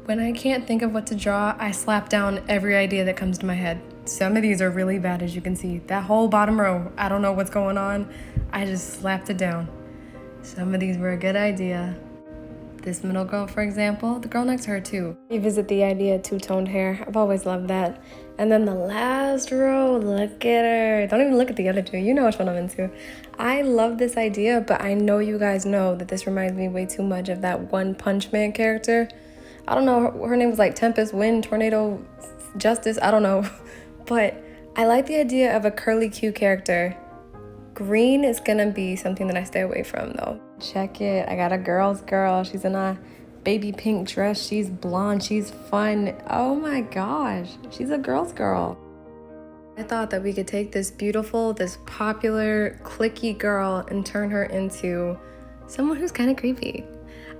When I can't think of what to draw, I slap down every idea that comes to my head. Some of these are really bad, as you can see. That whole bottom row, I don't know what's going on. I just slapped it down. Some of these were a good idea. This middle girl, for example, the girl next to her too. Revisit the idea of two-toned hair. I've always loved that. And then the last row, look at her. Don't even look at the other two. You know which one I'm into. I love this idea, but I know you guys know that this reminds me way too much of that One Punch Man character. I don't know, her name was like Tempest, Wind, Tornado, Justice, I don't know. But I like the idea of a curly Q character. Green is gonna be something that I stay away from though. Check it, I got a girl's girl. She's in a baby pink dress. She's blonde, she's fun. Oh my gosh, she's a girl's girl. I thought that we could take this beautiful, this popular, cliquey girl and turn her into someone who's kind of creepy.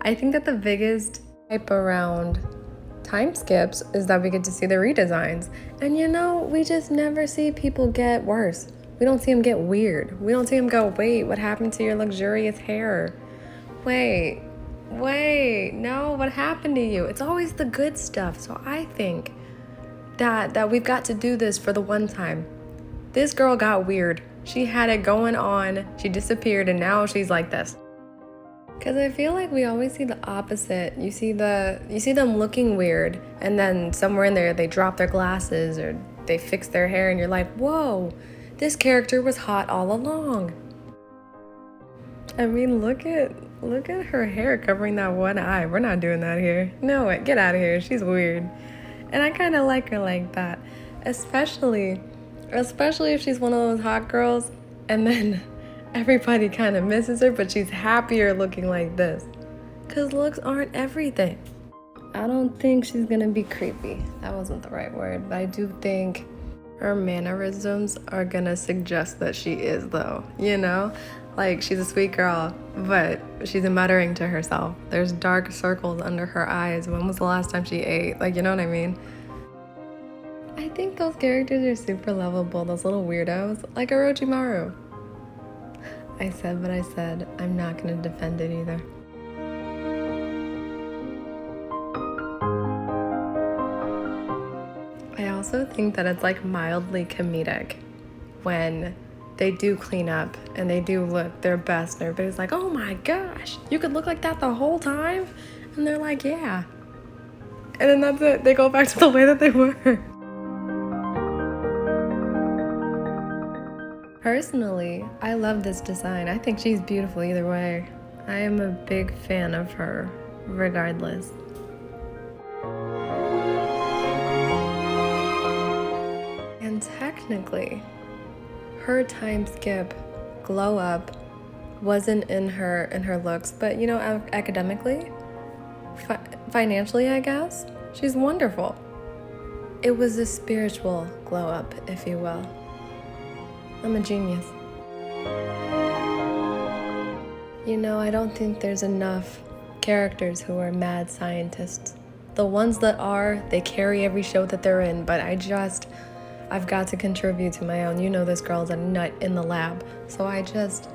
I think that the biggest hype around time skips is that we get to see the redesigns. And you know, we just never see people get worse. We don't see them get weird. We don't see them go, wait, what happened to your luxurious hair? Wait, no, what happened to you? It's always the good stuff. So I think that we've got to do this for the one time. This girl got weird. She had it going on. She disappeared and now she's like this. Because I feel like we always see the opposite. You see them looking weird, and then somewhere in there they drop their glasses or they fix their hair, and you're like, whoa, this character was hot all along. I mean, look at her hair covering that one eye. We're not doing that here. No, get out of here. She's weird. And I kind of like her like that, especially if she's one of those hot girls, and then everybody kind of misses her, but she's happier looking like this. Because looks aren't everything. I don't think she's gonna be creepy. That wasn't the right word, but I do think her mannerisms are gonna suggest that she is, though. You know? Like, she's a sweet girl, but she's muttering to herself. There's dark circles under her eyes. When was the last time she ate? Like, you know what I mean? I think those characters are super lovable, those little weirdos, like Orochimaru. I said what I said. I'm not going to defend it either. I also think that it's like mildly comedic when they do clean up and they do look their best and everybody's like, oh my gosh, you could look like that the whole time? And they're like, yeah. And then that's it. They go back to the way that they were. Personally, I love this design. I think she's beautiful either way. I am a big fan of her, regardless. And technically, her time skip glow up wasn't in her looks, but you know, academically, financially, I guess, she's wonderful. It was a spiritual glow up, if you will. I'm a genius. You know, I don't think there's enough characters who are mad scientists. The ones that are, they carry every show that they're in, but I've got to contribute to my own. You know this girl's a nut in the lab. So I just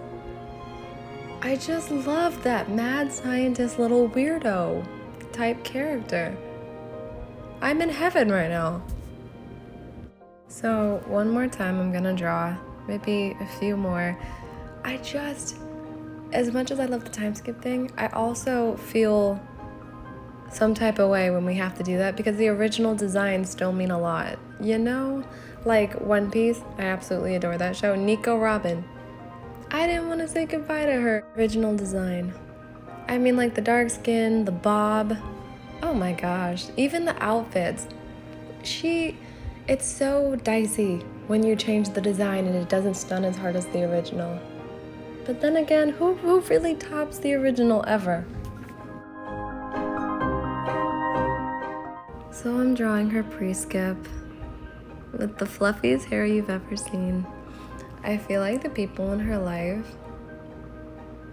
love that mad scientist little weirdo type character. I'm in heaven right now. So one more time I'm gonna draw, maybe a few more. As much as I love the time skip thing, I also feel some type of way when we have to do that because the original designs still mean a lot. You know? Like One Piece, I absolutely adore that show. Nico Robin. I didn't want to say goodbye to her original design. I mean, like the dark skin, the bob. Oh my gosh. Even the outfits. It's so dicey when you change the design and it doesn't stun as hard as the original. But then again, who really tops the original ever? So I'm drawing her pre-skip with the fluffiest hair you've ever seen. I feel like the people in her life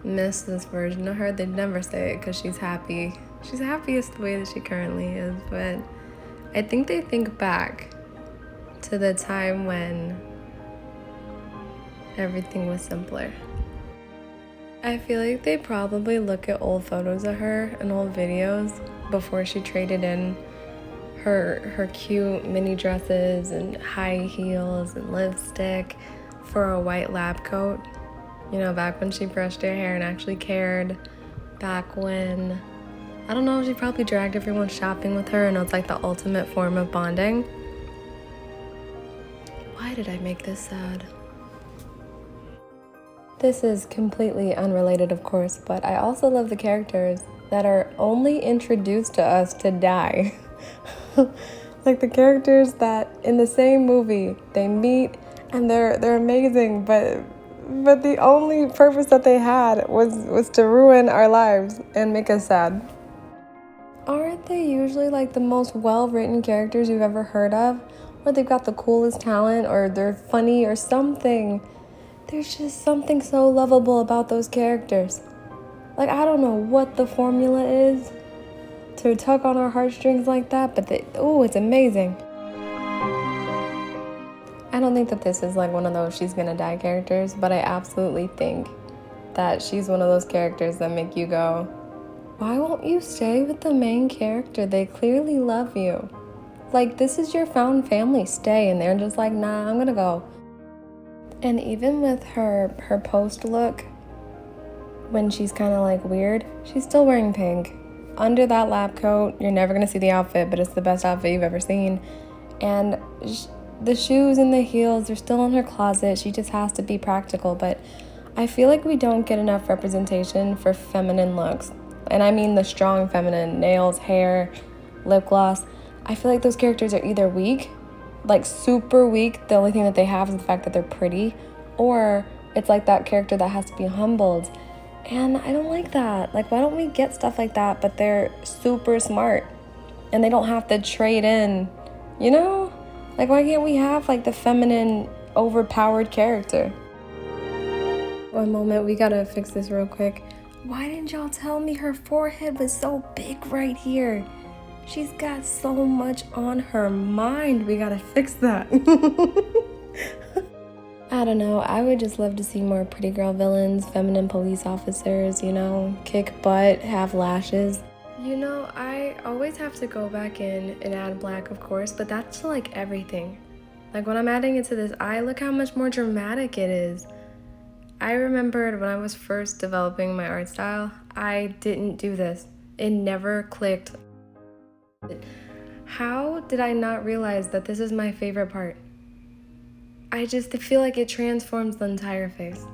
miss this version of her. They'd never say it because she's happy. She's happiest the way that she currently is, but I think they think back to the time when everything was simpler. I feel like they probably look at old photos of her and old videos before she traded in her cute mini dresses and high heels and lipstick for a white lab coat. You know, back when she brushed her hair and actually cared. Back when, I don't know, she probably dragged everyone shopping with her and it was like the ultimate form of bonding. Why did I make this sad? This is completely unrelated, of course, but I also love the characters that are only introduced to us to die. Like the characters that in the same movie they meet and they're amazing, but the only purpose that they had was to ruin our lives and make us sad. Aren't they usually like the most well-written characters you've ever heard of? Or they've got the coolest talent, or they're funny or something. There's just something so lovable about those characters. Like, I don't know what the formula is to tug on our heartstrings like that, but it's amazing. I don't think that this is like one of those she's gonna die characters, but I absolutely think that she's one of those characters that make you go, why won't you stay with the main character? They clearly love you. Like, this is your found family, stay. And they're just like, nah, I'm gonna go. And even with her post look, when she's kind of like weird, she's still wearing pink. Under that lab coat, you're never gonna see the outfit, but it's the best outfit you've ever seen. And the shoes and the heels, they're still in her closet. She just has to be practical. But I feel like we don't get enough representation for feminine looks. And I mean the strong feminine, nails, hair, lip gloss. I feel like those characters are either weak, like super weak, the only thing that they have is the fact that they're pretty, or it's like that character that has to be humbled. And I don't like that. Like, why don't we get stuff like that, but they're super smart and they don't have to trade in, you know? Like, why can't we have like the feminine, overpowered character? One moment, we gotta fix this real quick. Why didn't y'all tell me her forehead was so big right here? She's got so much on her mind. We gotta fix that. I don't know. I would just love to see more pretty girl villains, feminine police officers, you know, kick butt, have lashes. You know, I always have to go back in and add black, of course, but that's to like everything. Like when I'm adding it to this eye, look how much more dramatic it is. I remembered when I was first developing my art style, I didn't do this. It never clicked. How did I not realize that this is my favorite part? I just feel like it transforms the entire face.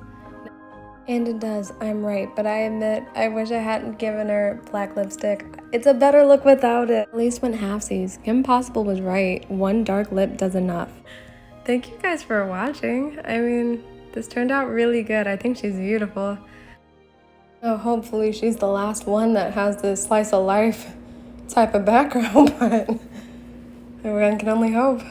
And it does, I'm right, but I admit, I wish I hadn't given her black lipstick. It's a better look without it. At least went halfsies. Kim Possible was right. One dark lip does enough. Thank you guys for watching. I mean, this turned out really good. I think she's beautiful. Oh, hopefully she's the last one that has this slice of life type of background, but everyone can only hope.